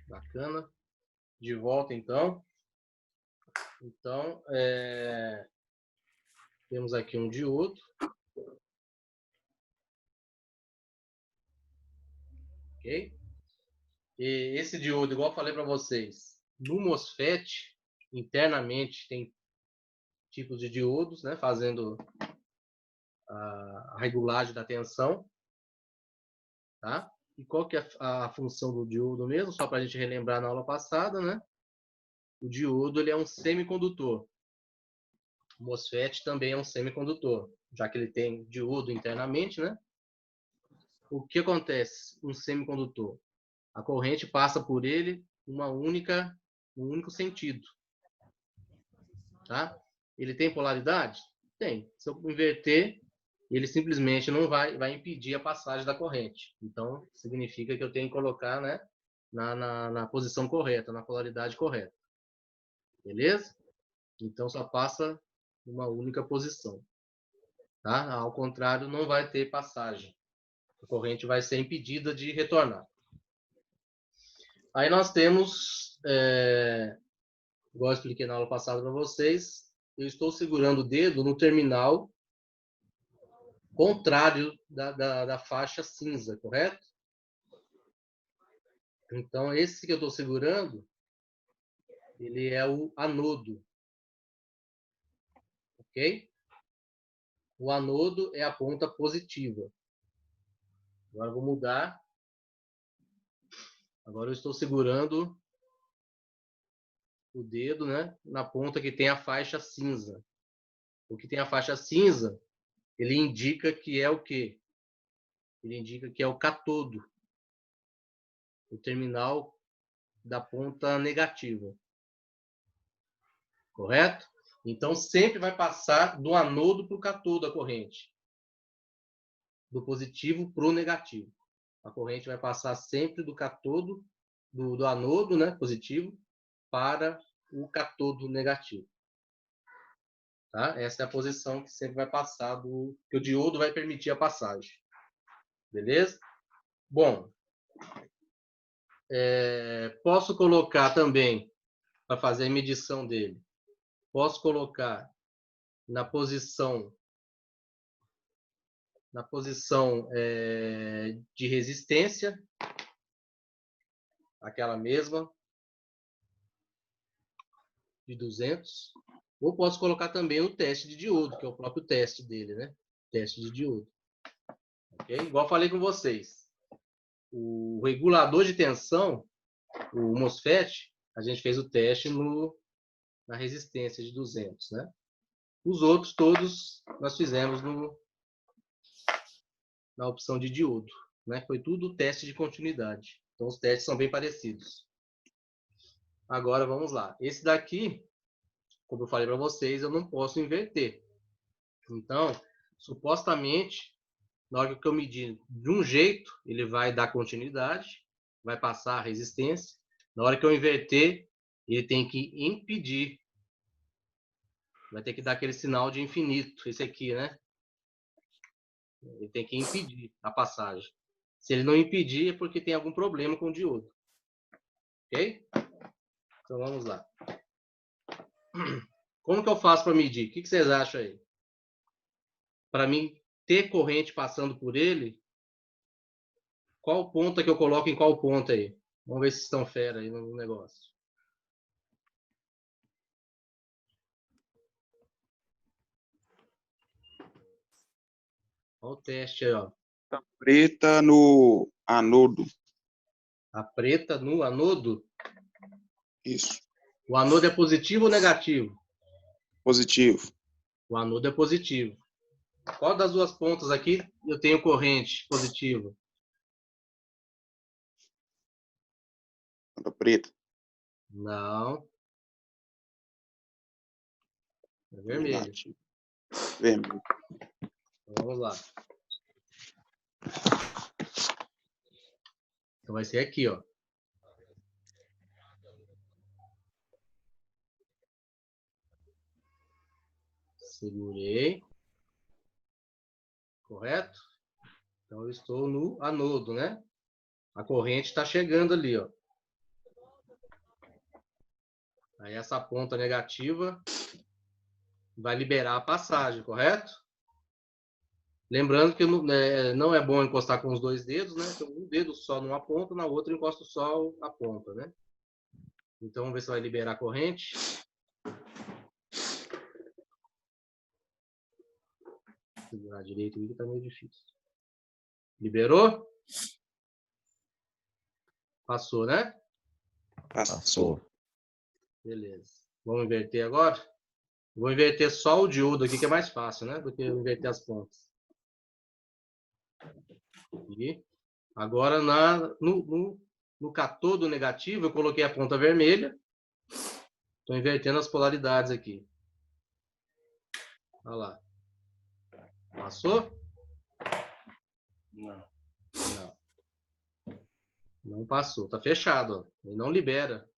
Bacana. De volta, então. Então, temos aqui um diodo. Ok? E esse diodo, igual eu falei para vocês, no MOSFET, internamente, tem tipos de diodos, né? Fazendo a regulagem da tensão. Tá? E qual que é a função do diodo mesmo? Só para a gente relembrar na aula passada, né? O diodo ele é um semicondutor. O MOSFET também é um semicondutor, já que ele tem diodo internamente, né? O que acontece? Um semicondutor. A corrente passa por ele um único sentido. Tá? Ele tem polaridade? Tem. Se eu inverter, ele simplesmente não vai impedir a passagem da corrente. Então, significa que eu tenho que colocar, né, na posição correta, na polaridade correta. Beleza? Então, só passa uma única posição. Tá? Ao contrário, não vai ter passagem. A corrente vai ser impedida de retornar. Aí nós temos, igual eu expliquei na aula passada para vocês, eu estou segurando o dedo no terminal contrário da faixa cinza, correto? Então, esse que eu estou segurando, ele é o anodo. Ok? O anodo é a ponta positiva. Agora eu vou mudar. Agora eu estou segurando o dedo, né, na ponta que tem a faixa cinza. O que tem a faixa cinza, ele indica que é o quê? Ele indica que é o catodo. O terminal da ponta negativa. Correto? Então, sempre vai passar do anodo para o catodo a corrente. Do positivo para o negativo. A corrente vai passar sempre do catodo, do anodo, né, positivo, para o catodo negativo. Tá? Essa é a posição que sempre vai passar, que o diodo vai permitir a passagem. Beleza? Bom, posso colocar também, para fazer a medição dele, posso colocar na posição de resistência, aquela mesma, de 200, ou posso colocar também o teste de diodo, que é o próprio teste dele, né? Teste de diodo. Ok? Igual eu falei com vocês, o regulador de tensão, o MOSFET, a gente fez o teste na resistência de 200, né? Os outros todos nós fizemos na opção de diodo, né? Foi tudo teste de continuidade. Então os testes são bem parecidos. Agora vamos lá. Esse daqui, como eu falei para vocês, eu não posso inverter. Então, supostamente, na hora que eu medir de um jeito, ele vai dar continuidade, vai passar a resistência. Na hora que eu inverter, ele tem que impedir. Vai ter que dar aquele sinal de infinito, esse aqui, né? Ele tem que impedir a passagem. Se ele não impedir, é porque tem algum problema com o diodo. Ok? Então vamos lá. Como que eu faço para medir? O que vocês acham aí? Para mim ter corrente passando por ele, qual ponta que eu coloco em qual ponta aí? Vamos ver se estão fera aí no negócio. Olha o teste aí, ó. A preta no anodo. A preta no anodo? Isso. O anodo é positivo ou negativo? Positivo. O anodo é positivo. Qual das duas pontas aqui eu tenho corrente positiva? A preta. Não. É vermelho. Negativo. Vermelho. Então, vamos lá. Então vai ser aqui, ó. Segurei. Correto? Então eu estou no anodo, né? A corrente está chegando ali, ó. Aí essa ponta negativa vai liberar a passagem, correto? Lembrando que não é bom encostar com os dois dedos, né? Então, um dedo só numa ponta, na outra encosta só a ponta, né? Então, vamos ver se vai liberar a corrente. Segurar direito aqui que tá meio difícil. Liberou? Passou, né? Passou. Beleza. Vamos inverter agora? Vou inverter só o diodo aqui, que é mais fácil, né? Do que inverter as pontas. E agora, no catodo negativo, eu coloquei a ponta vermelha. Estou invertendo as polaridades aqui. Olha lá. Passou? Não. Não passou. Está fechado. Ó. Ele não libera.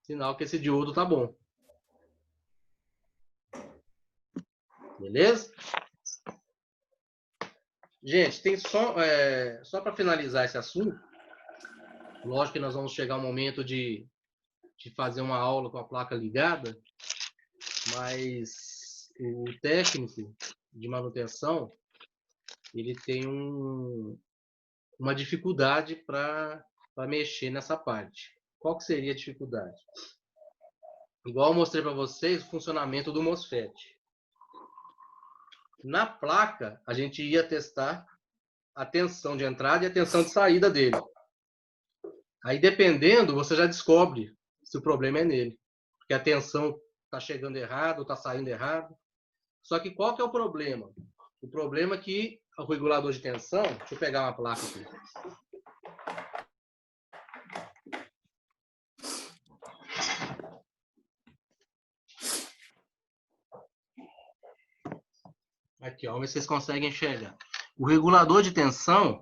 Sinal que esse diodo tá bom. Beleza? Gente, tem só para finalizar esse assunto. Lógico que nós vamos chegar ao momento de fazer uma aula com a placa ligada, mas o técnico de manutenção, ele tem uma dificuldade para mexer nessa parte. Qual que seria a dificuldade? Igual eu mostrei para vocês o funcionamento do MOSFET. Na placa, a gente ia testar a tensão de entrada e a tensão de saída dele. Aí, dependendo, você já descobre se o problema é nele. Porque a tensão está chegando errado, está saindo errado. Só que qual que é o problema? O problema é que o regulador de tensão... Deixa eu pegar uma placa aqui. Aqui, ó, vamos ver se vocês conseguem enxergar. O regulador de tensão,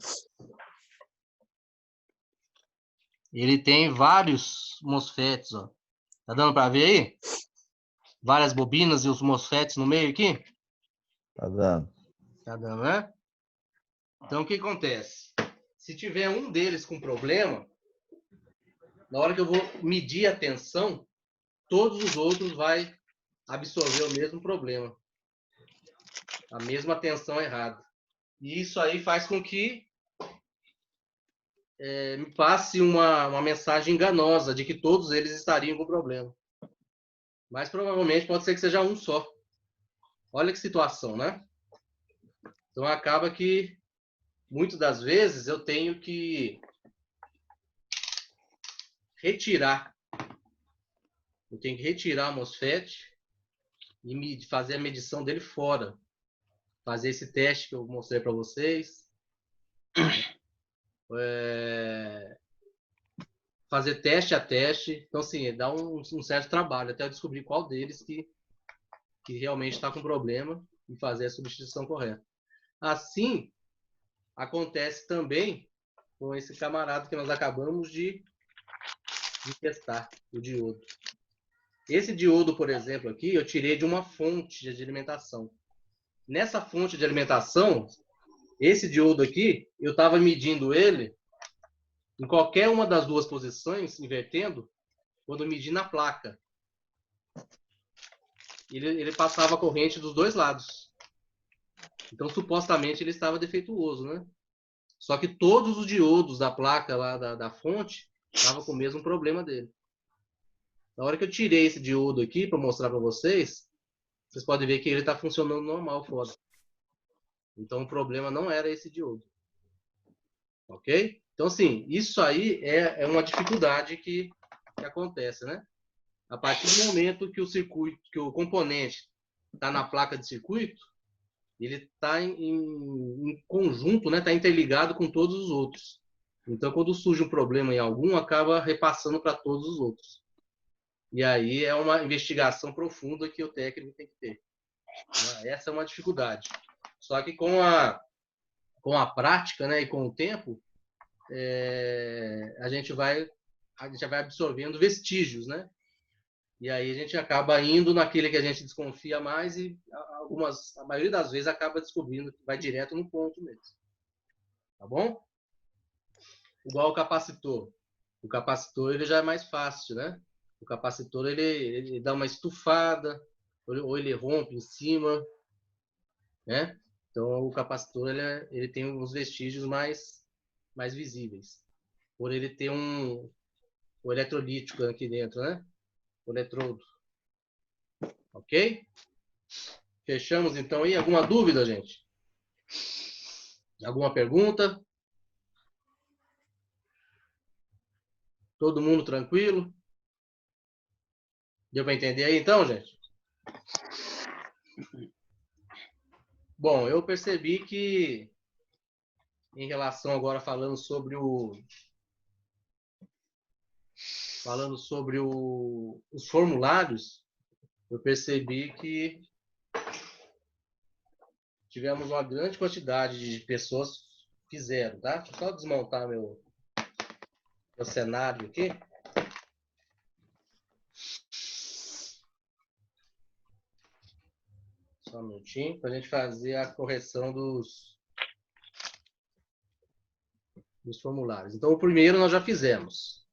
ele tem vários MOSFETs, ó. Tá dando para ver aí? Várias bobinas e os MOSFETs no meio aqui? Tá dando. Tá dando, né? Então, o que acontece? Se tiver um deles com problema, na hora que eu vou medir a tensão, todos os outros vai absorver o mesmo problema. A mesma tensão errada. E isso aí faz com que me passe uma mensagem enganosa de que todos eles estariam com problema. Mas provavelmente pode ser que seja um só. Olha que situação, né? Então acaba que muitas das vezes eu tenho que retirar. Eu tenho que retirar o MOSFET e fazer a medição dele fora. Fazer esse teste que eu mostrei para vocês. Fazer teste a teste. Então, assim, dá um certo trabalho até eu descobrir qual deles que realmente está com problema e fazer a substituição correta. Assim, acontece também com esse camarada que nós acabamos de testar, o diodo. Esse diodo, por exemplo, aqui, eu tirei de uma fonte de alimentação. Nessa fonte de alimentação, esse diodo aqui, eu estava medindo ele em qualquer uma das duas posições, invertendo, quando eu medi na placa. Ele passava a corrente dos dois lados. Então, supostamente, ele estava defeituoso, né? Só que todos os diodos da placa lá da fonte estavam com o mesmo problema dele. Na hora que eu tirei esse diodo aqui para mostrar para vocês, vocês podem ver que ele está funcionando normal fora. Então, o problema não era esse diodo. Ok? Então, assim, isso aí é uma dificuldade que acontece, né? A partir do momento que o circuito, que o componente está na placa de circuito, ele está em conjunto, né? Está interligado com todos os outros. Então, quando surge um problema em algum, acaba repassando para todos os outros. E aí é uma investigação profunda que o técnico tem que ter. Essa é uma dificuldade. Só que com a prática, né, e com o tempo, a gente vai absorvendo vestígios, né? E aí a gente acaba indo naquele que a gente desconfia mais e a maioria das vezes acaba descobrindo que vai direto no ponto mesmo. Tá bom? Igual o capacitor. O capacitor ele já é mais fácil, né? O capacitor ele dá uma estufada, ou ele rompe em cima, né? Então o capacitor ele tem uns vestígios mais visíveis. Por ele ter o eletrolítico aqui dentro, né? O eletrodo. Ok? Fechamos então aí. Alguma dúvida, gente? Alguma pergunta? Todo mundo tranquilo? Deu para entender aí então, gente? Bom, eu percebi que em relação agora falando sobre os formulários, eu percebi que tivemos uma grande quantidade de pessoas que fizeram, tá? Deixa eu só desmontar meu cenário aqui. Só um minutinho, para a gente fazer a correção dos formulários. Então, o primeiro nós já fizemos.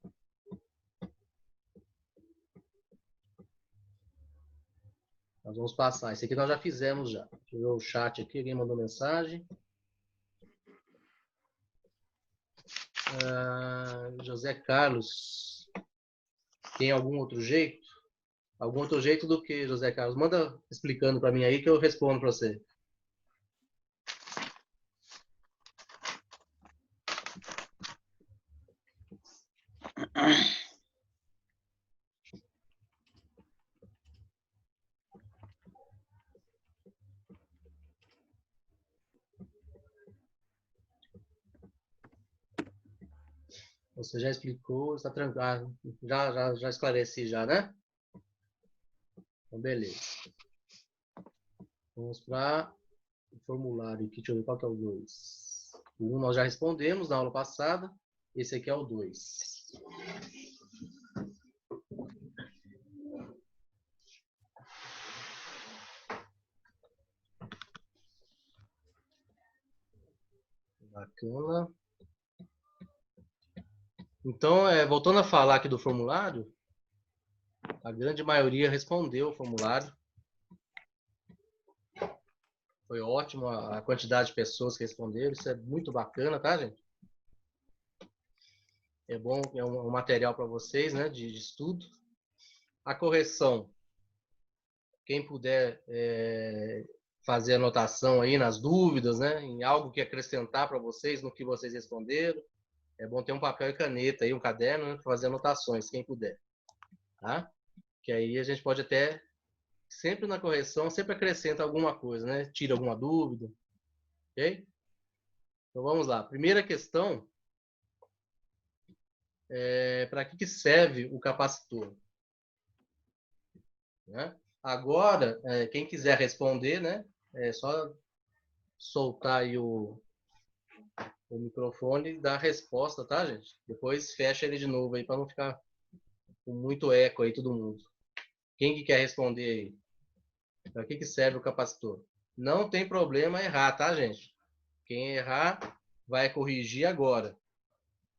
Nós vamos passar. Esse aqui nós já fizemos já. Deixa eu ver o chat aqui. Alguém mandou mensagem. José Carlos. Tem algum outro jeito? Algum outro jeito do que, José Carlos? Manda explicando para mim aí que eu respondo para você. Você já explicou, está tranquilo. Já esclareci já, né? Então, beleza. Vamos para o formulário aqui. Deixa eu ver qual que é o 2. O 1 nós já respondemos na aula passada. Esse aqui é o 2. Bacana. Então, voltando a falar aqui do formulário, a grande maioria respondeu o formulário. Foi ótimo a quantidade de pessoas que responderam. Isso é muito bacana, tá, gente? É bom, é um material para vocês, né, de estudo. A correção, quem puder fazer anotação aí nas dúvidas, né, em algo que acrescentar para vocês no que vocês responderam. É bom ter um papel e caneta aí, um caderno, né, para fazer anotações, quem puder. Tá? Que aí a gente pode até, sempre na correção, sempre acrescenta alguma coisa, né? Tira alguma dúvida. Ok? Então vamos lá. Primeira questão para que serve o capacitor? Né? Agora, quem quiser responder, né? É só soltar aí o microfone e dar a resposta, tá, gente? Depois fecha ele de novo aí para não ficar com muito eco aí todo mundo. Quem que quer responder aí? Para que serve o capacitor? Não tem problema errar, tá, gente? Quem errar vai corrigir agora.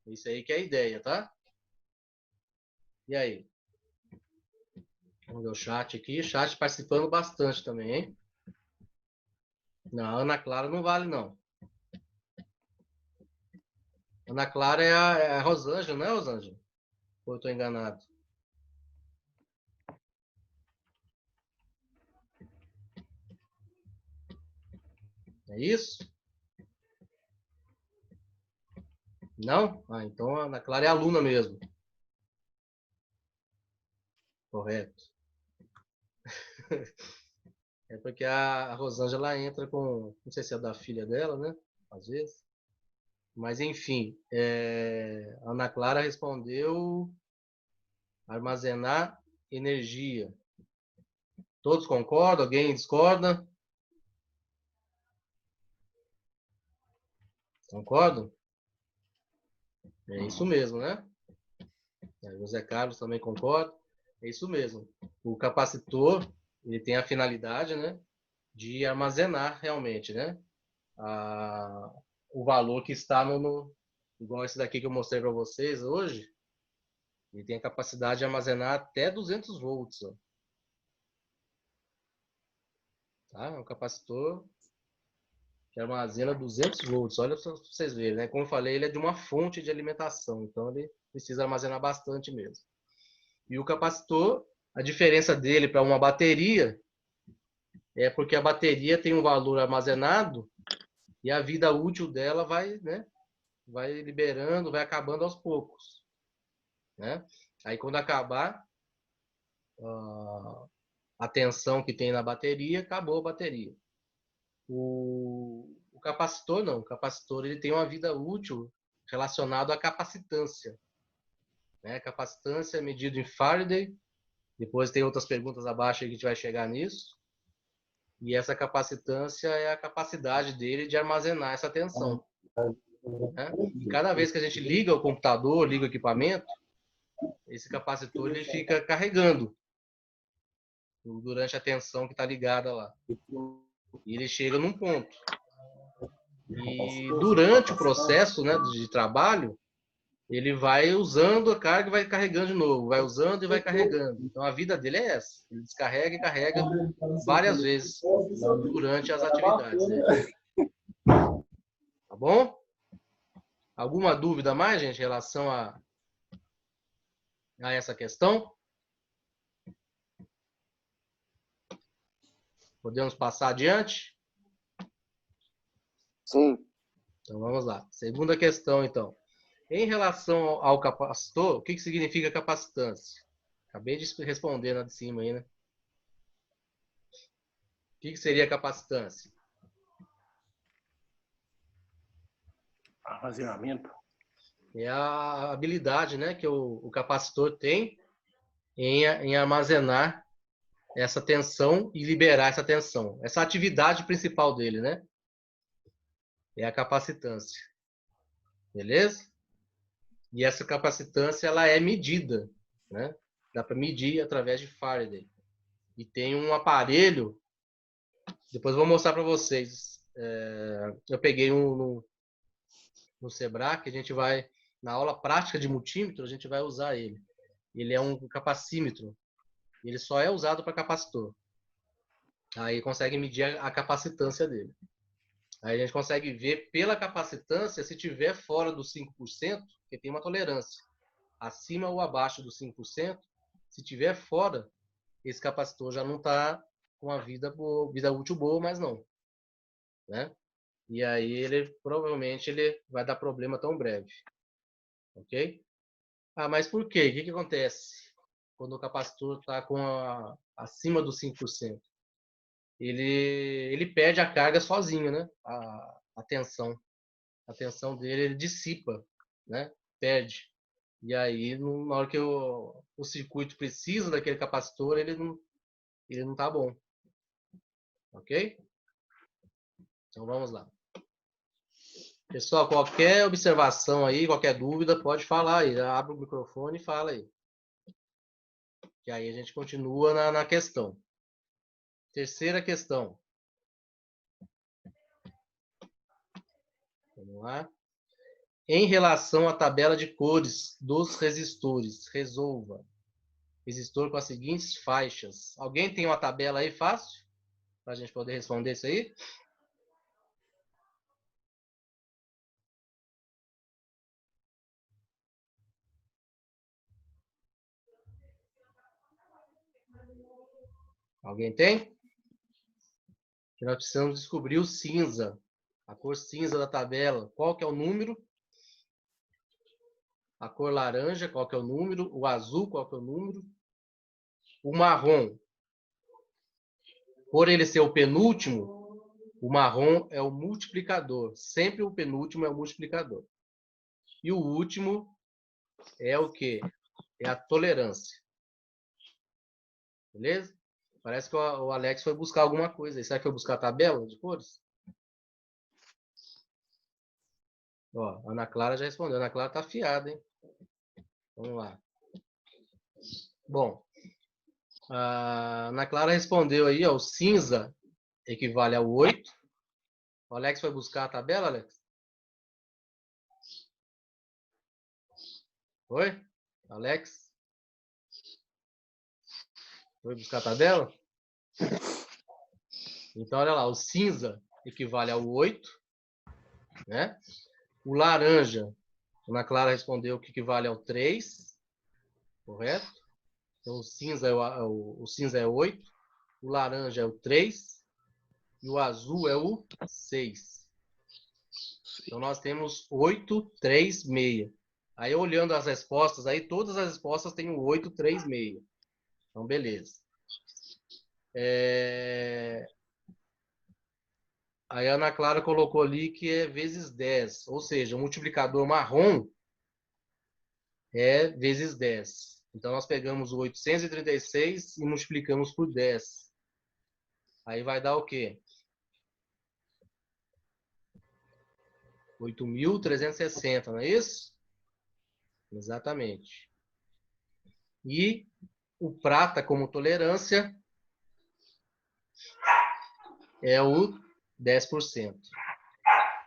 Isso aí que é a ideia, tá? E aí? Vamos ver o chat aqui. Chat participando bastante também, hein? Não, Ana Clara não vale, não. Ana Clara é a Rosângela, não é, Rosângela? Ou eu estou enganado? É isso? Não? Ah, então a Ana Clara é aluna mesmo. Correto. É porque a Rosângela entra com... Não sei se é da filha dela, né? Às vezes. Mas, enfim. A Ana Clara respondeu armazenar energia. Todos concordam? Alguém discorda? Concordam? É isso mesmo, né? José Carlos também concorda. É isso mesmo. O capacitor, ele tem a finalidade, né, de armazenar realmente, né, o valor que está igual esse daqui que eu mostrei para vocês hoje, Ele tem a capacidade de armazenar até 200 volts. Ó. Tá? É um capacitor que armazena 200 volts. Olha para vocês verem, né? Como eu falei, ele é de uma fonte de alimentação. Então, ele precisa armazenar bastante mesmo. E o capacitor, a diferença dele para uma bateria é porque a bateria tem um valor armazenado e a vida útil dela vai, né? Vai liberando, vai acabando aos poucos. Né? Aí, quando acabar a tensão que tem na bateria, acabou a bateria. O capacitor não. O capacitor ele tem uma vida útil relacionada à capacitância. Né? A capacitância é medida em Faraday. Depois tem outras perguntas abaixo aí que a gente vai chegar nisso. E essa capacitância é a capacidade dele de armazenar essa tensão. Né? E cada vez que a gente liga o computador, liga o equipamento, esse capacitor ele fica carregando durante a tensão que está ligada lá. E ele chega num ponto. E durante o processo, né, de trabalho, ele vai usando a carga e vai carregando de novo. Vai usando e vai carregando. Então a vida dele é essa. Ele descarrega e carrega várias vezes durante as atividades dele. Tá bom? Alguma dúvida mais, gente, em relação a essa questão? Podemos passar adiante? Sim. Então vamos lá. Segunda questão, então. Em relação ao capacitor, o que significa capacitância? Acabei de responder lá de cima aí, né? O que seria capacitância? Armazenamento. É a habilidade, né, que o capacitor tem em armazenar essa tensão e liberar essa tensão. Essa atividade principal dele, né? É a capacitância. Beleza? E essa capacitância, ela é medida, né? Dá para medir através de Faraday. E tem um aparelho, depois eu vou mostrar para vocês. Eu peguei no Sebrae, que a gente vai, na aula prática de multímetro, a gente vai usar ele. Ele é um capacímetro. Ele só é usado para capacitor. Aí consegue medir a capacitância dele. Aí a gente consegue ver pela capacitância se tiver fora dos 5%, porque tem uma tolerância. Acima ou abaixo dos 5%, se tiver fora, esse capacitor já não está com a vida útil boa, mas não. Né? E aí ele provavelmente ele vai dar problema tão breve. Ok? Ah, mas por quê? O que acontece quando o capacitor está acima dos 5%? Ele perde a carga sozinho, né? A tensão. A tensão dele ele dissipa, né? Perde. E aí, na hora que o circuito precisa daquele capacitor, ele não tá bom. Ok? Então vamos lá. Pessoal, qualquer observação aí, qualquer dúvida, pode falar aí. Já abre o microfone e fala aí. Que aí a gente continua na questão. Terceira questão. Vamos lá. Em relação à tabela de cores dos resistores, resolva. Resistor com as seguintes faixas. Alguém tem uma tabela aí fácil? Para a gente poder responder isso aí? Alguém tem? Que nós precisamos descobrir o cinza. A cor cinza da tabela. Qual que é o número? A cor laranja, qual que é o número? O azul, qual que é o número? O marrom. Por ele ser o penúltimo, o marrom é o multiplicador. Sempre o penúltimo é o multiplicador. E o último é o quê? É a tolerância. Beleza? Parece que o Alex foi buscar alguma coisa. Será que foi buscar a tabela de cores? Ó, a Ana Clara já respondeu. A Ana Clara tá afiada, hein? Vamos lá. Bom, a Ana Clara respondeu aí, ó, o cinza equivale a 8. O Alex foi buscar a tabela, Alex? Foi? Alex? Foi buscar a tabela? Então, olha lá, o cinza equivale ao 8, né? O laranja, a Ana Clara respondeu que equivale ao 3, correto? Então, o cinza é 8, o laranja é o 3 e o azul é o 6. Então, nós temos 8, 3, 6. Aí, olhando as respostas, aí todas as respostas têm o 8, 3, 6. Então, beleza. Aí a Ana Clara colocou ali que é vezes 10. Ou seja, o multiplicador marrom é vezes 10. Então, nós pegamos o 836 e multiplicamos por 10. Aí vai dar o quê? 8.360, não é isso? Exatamente. E o prata como tolerância é o 10%.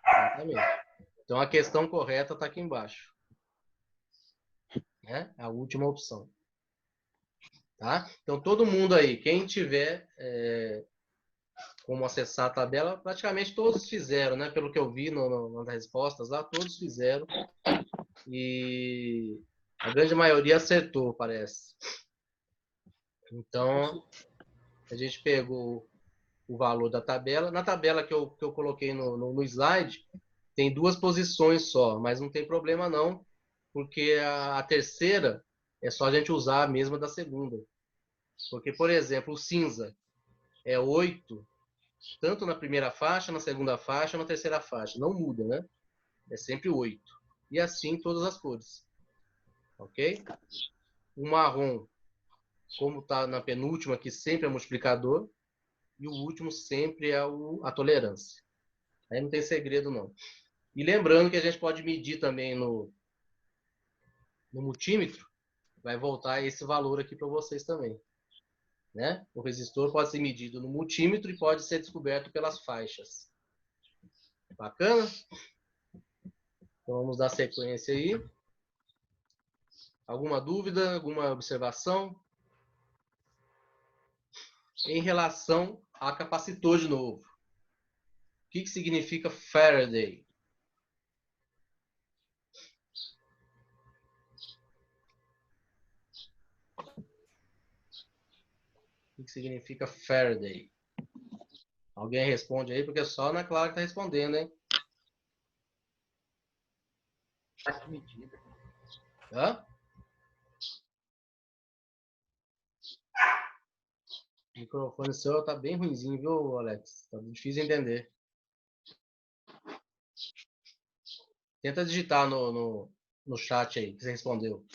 Exatamente. Então, a questão correta está aqui embaixo. Né? A última opção. Tá? Então, todo mundo aí, quem tiver como acessar a tabela, praticamente todos fizeram, né? Pelo que eu vi nas respostas lá, todos fizeram. E a grande maioria acertou, parece. Então, a gente pegou o valor da tabela. Na tabela que eu coloquei no slide, tem 2 posições só, mas não tem problema não, porque a terceira é só a gente usar a mesma da segunda. Porque, por exemplo, o cinza é 8, tanto na primeira faixa, na segunda faixa, na terceira faixa. Não muda, né? É sempre 8. E assim todas as cores. Ok? O marrom, como está na penúltima, que sempre é multiplicador. E o último sempre é a tolerância. Aí não tem segredo, não. E lembrando que a gente pode medir também no multímetro. Vai voltar esse valor aqui para vocês também. Né? O resistor pode ser medido no multímetro e pode ser descoberto pelas faixas. Bacana? Então vamos dar sequência aí. Alguma dúvida? Alguma observação? Em relação a capacitor de novo. O que significa Faraday? O que significa Faraday? Alguém responde aí, porque é só a Ana Clara que está respondendo, hein? Medida. Hã? O microfone seu tá bem ruimzinho, viu, Alex? Tá difícil de entender. Tenta digitar no chat aí, que você respondeu.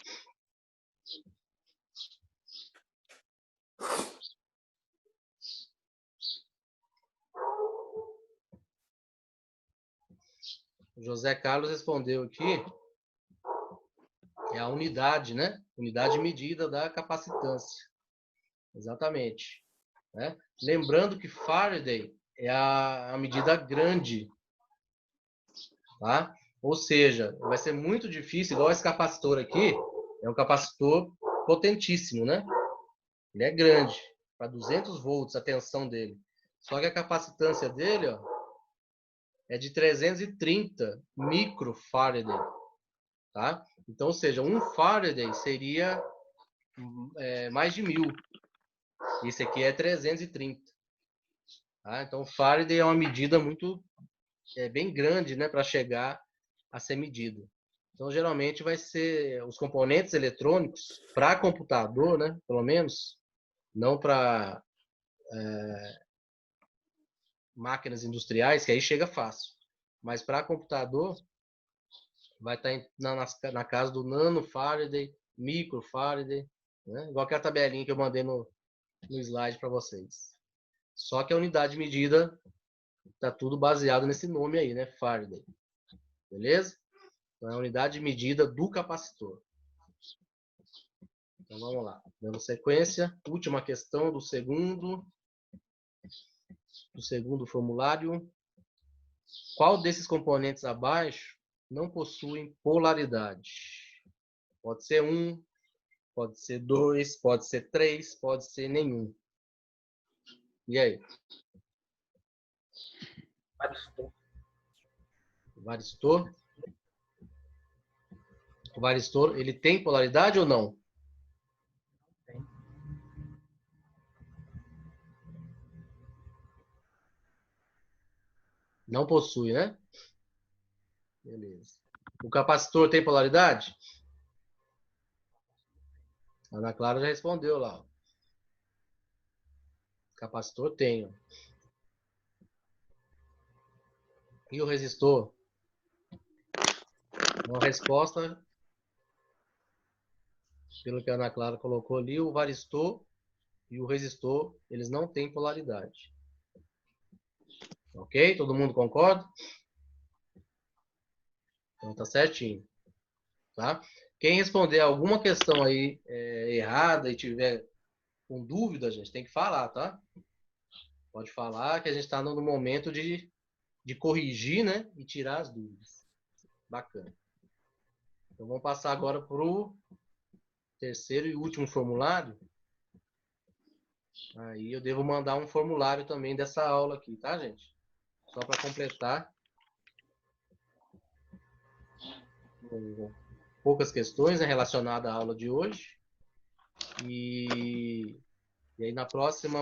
O José Carlos respondeu aqui. É a unidade, né? Unidade de medida da capacitância. Exatamente. Né? Lembrando que Faraday é a medida grande. Tá? Ou seja, vai ser muito difícil, igual esse capacitor aqui, é um capacitor potentíssimo, né? Ele é grande, para 200 volts a tensão dele. Só que a capacitância dele, ó, é de 330 microfaraday, tá? Então, ou seja, 1 Faraday seria mais de 1000. Esse aqui é 330. Tá? Então, Faraday é uma medida bem grande, né, para chegar a ser medido. Então, geralmente vai ser os componentes eletrônicos para computador, né, pelo menos, não para máquinas industriais, que aí chega fácil. Mas para computador, vai estar na casa do nanofaraday, microfaraday, né? Igual aquela tabelinha que eu mandei no slide para vocês. Só que a unidade de medida está tudo baseado nesse nome aí, né? Faraday. Beleza? Então, é a unidade de medida do capacitor. Então, vamos lá. Dando sequência. Última questão do segundo formulário. Qual desses componentes abaixo não possuem polaridade? Pode ser 1, pode ser 2, pode ser 3, pode ser nenhum. E aí? Varistor. Varistor? O varistor, ele tem polaridade ou não? Tem. Não possui, né? Beleza. O capacitor tem polaridade? A Ana Clara já respondeu lá. O capacitor tem. Ó. E o resistor? Uma resposta, pelo que a Ana Clara colocou ali, o varistor e o resistor, eles não têm polaridade. Ok? Todo mundo concorda? Então tá certinho. Tá? Quem responder alguma questão aí errada e tiver com dúvida, gente, tem que falar, tá? Pode falar que a gente está no momento de corrigir, né? E tirar as dúvidas. Bacana. Então vamos passar agora para o terceiro e último formulário. Aí eu devo mandar um formulário também dessa aula aqui, tá, gente? Só para completar. Poucas questões, né, relacionadas à aula de hoje. E aí na próxima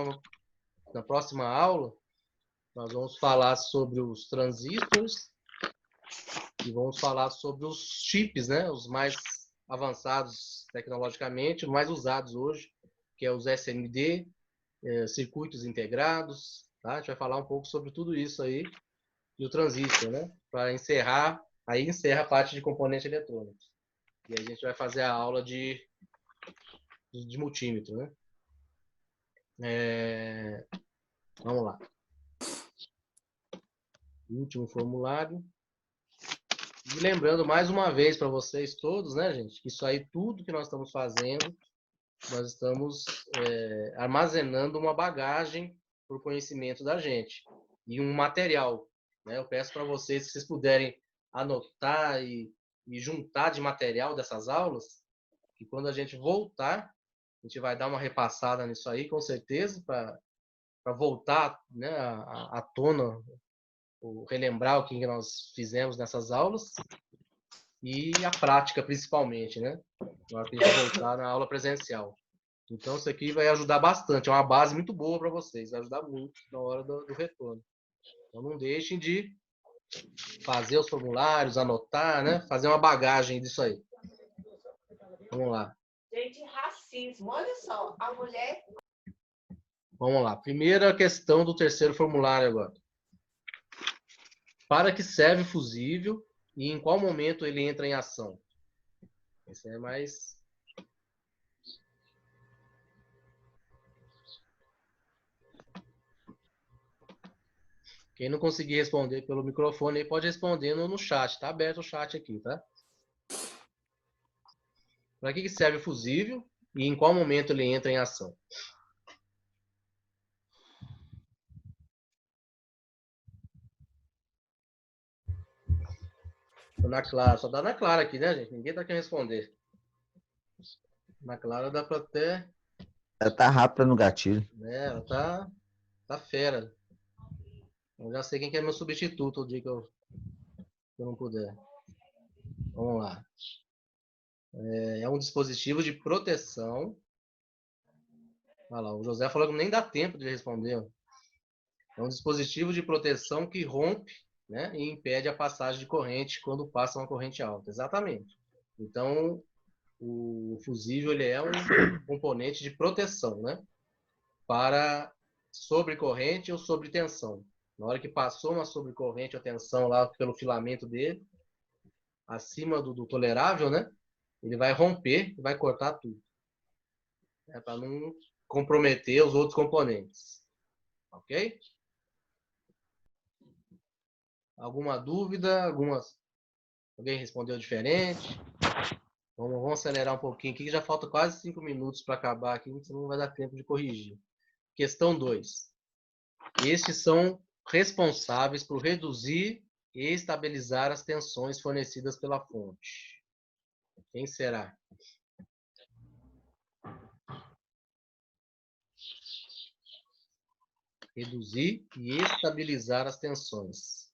aula, nós vamos falar sobre os transistores e vamos falar sobre os chips, né? Os mais avançados tecnologicamente, os mais usados hoje, que é os SMD, circuitos integrados, tá? A gente vai falar um pouco sobre tudo isso aí e o transistor, né? Para encerrar, aí encerra a parte de componentes eletrônicos. E aí a gente vai fazer a aula de multímetro, né? Vamos lá. Último formulário. E lembrando mais uma vez para vocês todos, né, gente, que isso aí, tudo que nós estamos fazendo, nós estamos armazenando uma bagagem para o conhecimento da gente e um material. Né? Eu peço para vocês, se vocês puderem anotar e juntar de material dessas aulas, que quando a gente voltar, a gente vai dar uma repassada nisso aí, com certeza, para voltar, né, à tona, relembrar o que nós fizemos nessas aulas e a prática, principalmente, né? Na hora que a gente voltar na aula presencial. Então, isso aqui vai ajudar bastante. É uma base muito boa para vocês. Vai ajudar muito na hora do retorno. Então, não deixem de fazer os formulários, anotar, né? Fazer uma bagagem disso aí. Vamos lá. Gente, racismo. Olha só, a mulher... Vamos lá. Primeira questão do terceiro formulário agora. Para que serve o fusível e em qual momento ele entra em ação? Esse é mais... Quem não conseguir responder pelo microfone aí pode responder no chat. Tá aberto o chat aqui, tá? Para que serve o fusível e em qual momento ele entra em ação? Na Clara, só dá na Clara aqui, né, gente? Ninguém tá querendo responder. Na Clara dá para até... Ela tá rápida no gatilho. Ela tá fera. Eu já sei quem que é meu substituto o dia que eu não puder. Vamos lá. É um dispositivo de proteção. Olha lá, o José falou que nem dá tempo de responder. É um dispositivo de proteção que rompe, né, e impede a passagem de corrente quando passa uma corrente alta. Exatamente. Então, o fusível ele é um componente de proteção, né, para sobrecorrente ou sobretensão. Na hora que passou uma sobrecorrente ou tensão lá pelo filamento dele, acima do tolerável, né, ele vai romper e vai cortar tudo. Para não comprometer os outros componentes. Ok? Alguma dúvida? Alguém respondeu diferente? Vamos acelerar um pouquinho aqui, que já falta quase 5 minutos para acabar aqui, senão não vai dar tempo de corrigir. Questão 2. Estes são responsáveis por reduzir e estabilizar as tensões fornecidas pela fonte. Quem será? reduzir e estabilizar as tensões.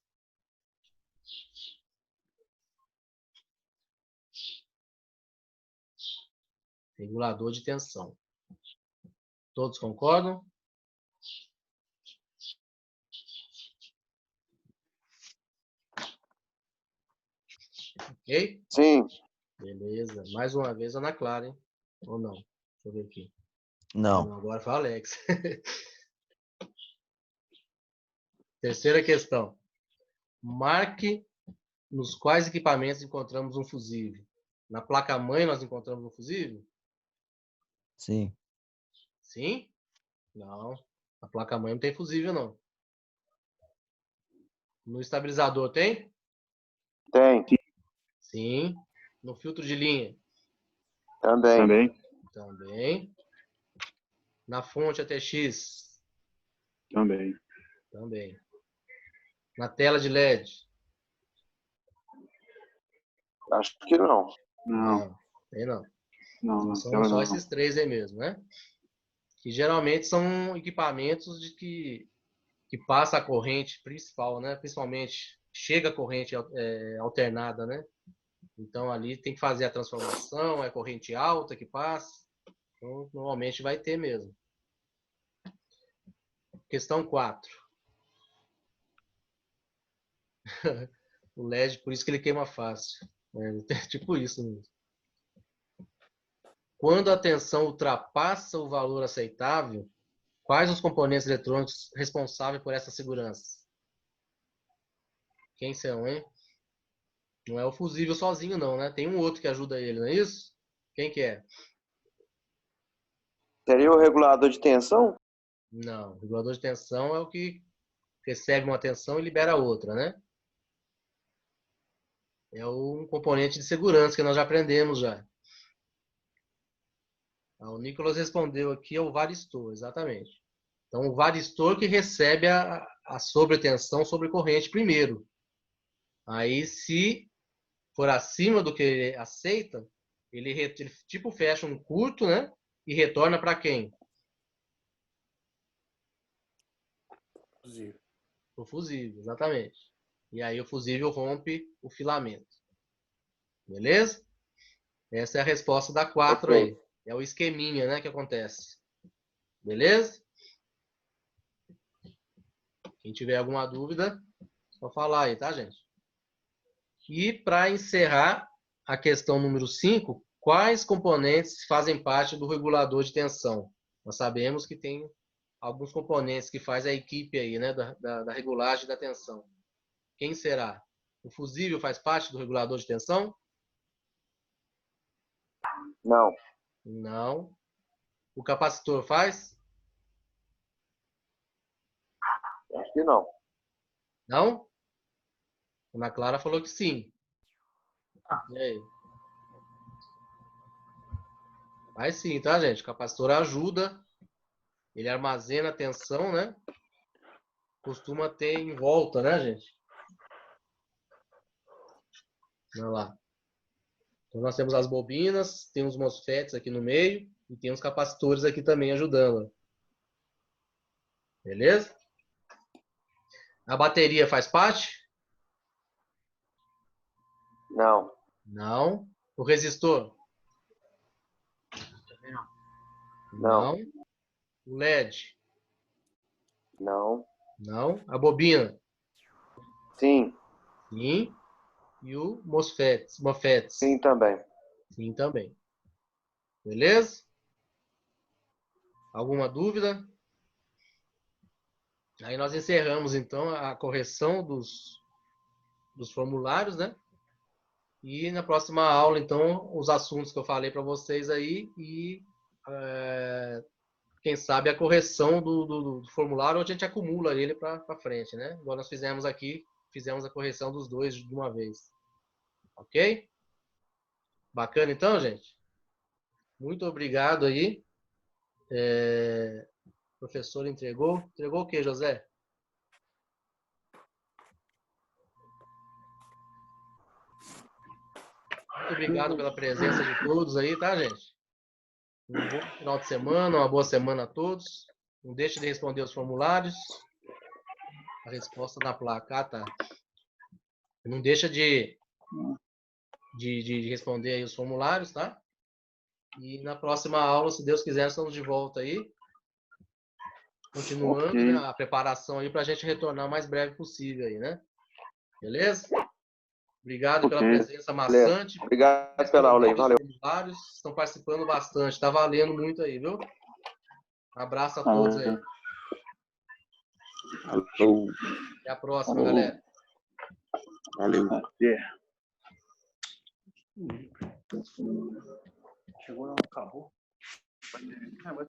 Regulador de tensão. Todos concordam? Ok? Sim. Beleza. Mais uma vez, Ana Clara, hein? Ou não? Deixa eu ver aqui. Não. Agora foi o Alex. Terceira questão. Marque nos quais equipamentos encontramos um fusível. Na placa-mãe nós encontramos um fusível? Sim. Sim? Não. A placa-mãe não tem fusível, não. No estabilizador tem? Tem. Sim. No filtro de linha? Também. Também. Na fonte ATX? Também. Também. Na tela de LED? Acho que não. Não. Tem não. Não. São só esses três aí mesmo, né? Que geralmente são equipamentos que passa a corrente principal, né? Principalmente chega a corrente alternada, né? Então ali tem que fazer a transformação, é corrente alta que passa. Então, normalmente vai ter mesmo. Questão 4. O LED, por isso que ele queima fácil. É tipo isso mesmo. Quando a tensão ultrapassa o valor aceitável, quais os componentes eletrônicos responsáveis por essa segurança? Quem são, hein? Não é o fusível sozinho, não, né? Tem um outro que ajuda ele, não é isso? Quem que é? Seria o regulador de tensão? Não. O regulador de tensão é o que recebe uma tensão e libera outra, né? É um componente de segurança que nós já aprendemos já. O Nicolas respondeu aqui, é o varistor, exatamente. Então, o varistor que recebe a sobretensão sobre corrente primeiro. Aí, se for acima do que ele aceita, ele tipo fecha um curto, né? E retorna para quem? Fusível. O fusível, exatamente. E aí o fusível rompe o filamento. Beleza? Essa é a resposta da 4 Ok. aí. É o esqueminha, né, que acontece. Beleza? Quem tiver alguma dúvida, só falar aí, tá, gente? E para encerrar a questão número 5, quais componentes fazem parte do regulador de tensão? Nós sabemos que tem alguns componentes que faz a equipe aí, né, da regulagem da tensão. Quem será? O fusível faz parte do regulador de tensão? Não. Não. O capacitor faz? Acho que não. Não? A Ana Clara falou que sim. E aí? Faz sim, tá, gente? O capacitor ajuda, ele armazena a tensão, né? Costuma ter em volta, né, gente? Olha lá. Então nós temos as bobinas, tem os MOSFETs aqui no meio e tem os capacitores aqui também ajudando. Beleza? A bateria faz parte? Não. Não. O resistor? Também não. Não. O LED? Não. Não. A bobina? Sim. Sim. E o MOSFETs? Sim também. Sim também. Beleza? Alguma dúvida? Aí nós encerramos então a correção dos formulários, né? E na próxima aula, então, os assuntos que eu falei para vocês aí e quem sabe a correção do formulário, onde a gente acumula ele para frente, né? Igual nós fizemos aqui, fizemos a correção dos dois de uma vez. Ok? Bacana então, gente? Muito obrigado aí. O professor entregou. Entregou o quê, José? Muito obrigado pela presença de todos aí, tá, gente? Um bom final de semana, uma boa semana a todos. Não deixe de responder os formulários. A resposta na placa, tá? Não deixa de responder aí os formulários, tá? E na próxima aula, se Deus quiser, estamos de volta aí. Continuando, Ok. né, a preparação aí para a gente retornar o mais breve possível aí, né? Beleza? Obrigado pela Ok. presença maçante. Obrigado pela aula aí. Valeu. Vários estão participando bastante. Tá valendo muito aí, viu? Um abraço a todos aí. Falou. Até a próxima, Falou. galera. Valeu. Chegou, não acabou. Acabou.